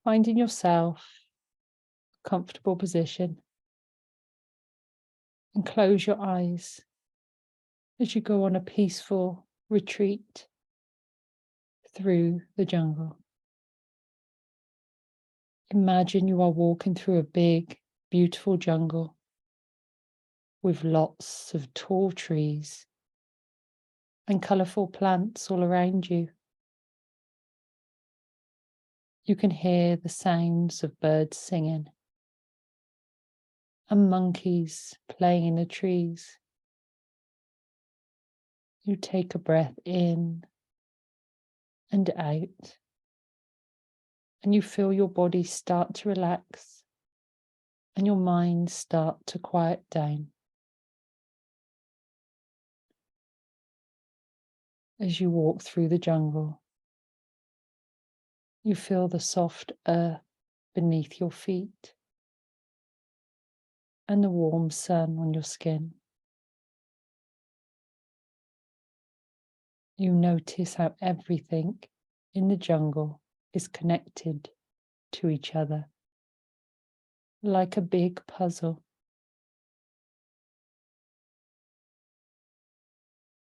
Finding yourself a comfortable position and close your eyes as you go on a peaceful retreat through the jungle. Imagine you are walking through a big, beautiful jungle with lots of tall trees and colourful plants all around you. You can hear the sounds of birds singing and monkeys playing in the trees. You take a breath in and out, and you feel your body start to relax and your mind start to quiet down. As you walk through the jungle, you feel the soft earth beneath your feet and the warm sun on your skin. You notice how everything in the jungle is connected to each other, like a big puzzle.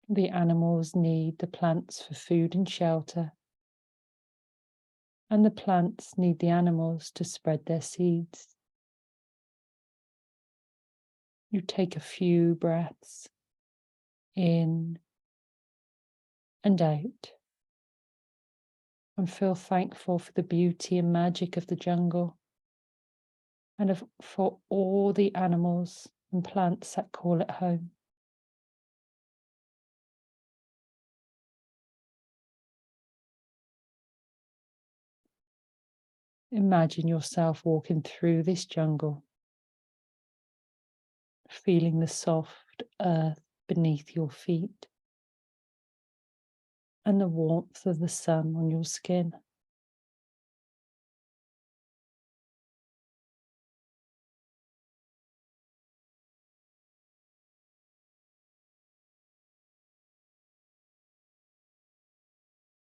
The animals need the plants for food and shelter, and the plants need the animals to spread their seeds. You take a few breaths in and out and feel thankful for the beauty and magic of the jungle and for all the animals and plants that call it home. Imagine yourself walking through this jungle, feeling the soft earth beneath your feet and the warmth of the sun on your skin.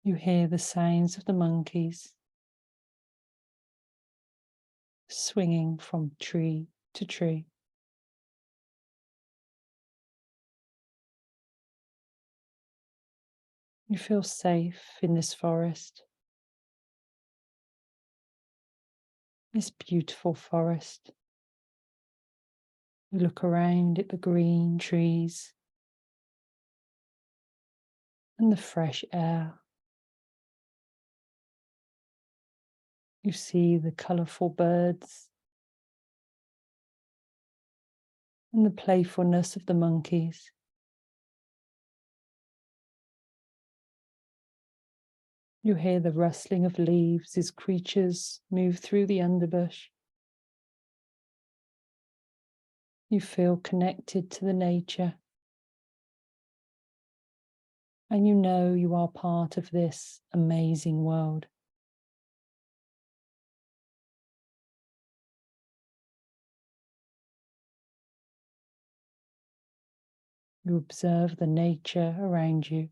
You hear the sounds of the monkeys swinging from tree to tree. You feel safe in this forest, this beautiful forest. You look around at the green trees and the fresh air. You see the colourful birds and the playfulness of the monkeys. You hear the rustling of leaves as creatures move through the underbush. You feel connected to the nature, and you know you are part of this amazing world. You observe the nature around you.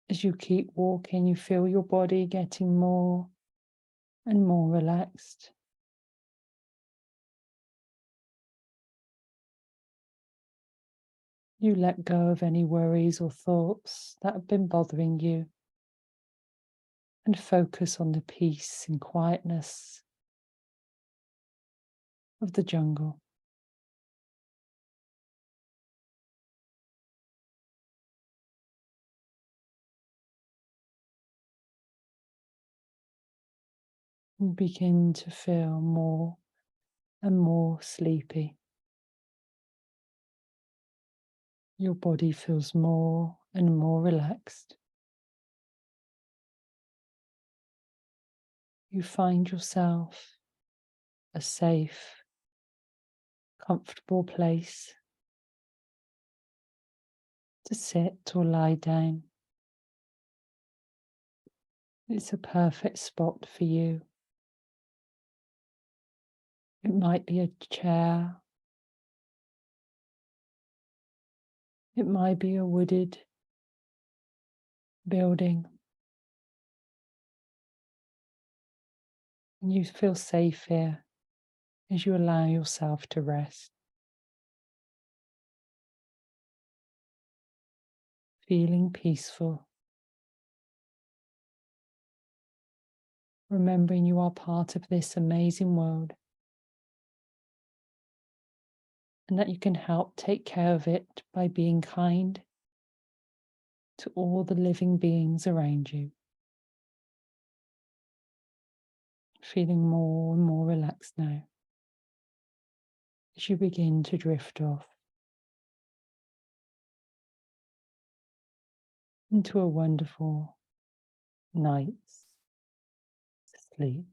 As you keep walking, you feel your body getting more and more relaxed. You let go of any worries or thoughts that have been bothering you and focus on the peace and quietness of the jungle. You begin to feel more and more sleepy. Your body feels more and more relaxed. You find yourself a safe, comfortable place to sit or lie down. It's a perfect spot for you. It might be a chair, It might be a wooded building, and you feel safe here as you allow yourself to rest, feeling peaceful, remembering you are part of this amazing world and that you can help take care of it by being kind to all the living beings around you. Feeling more and more relaxed now as you begin to drift off into a wonderful night's sleep.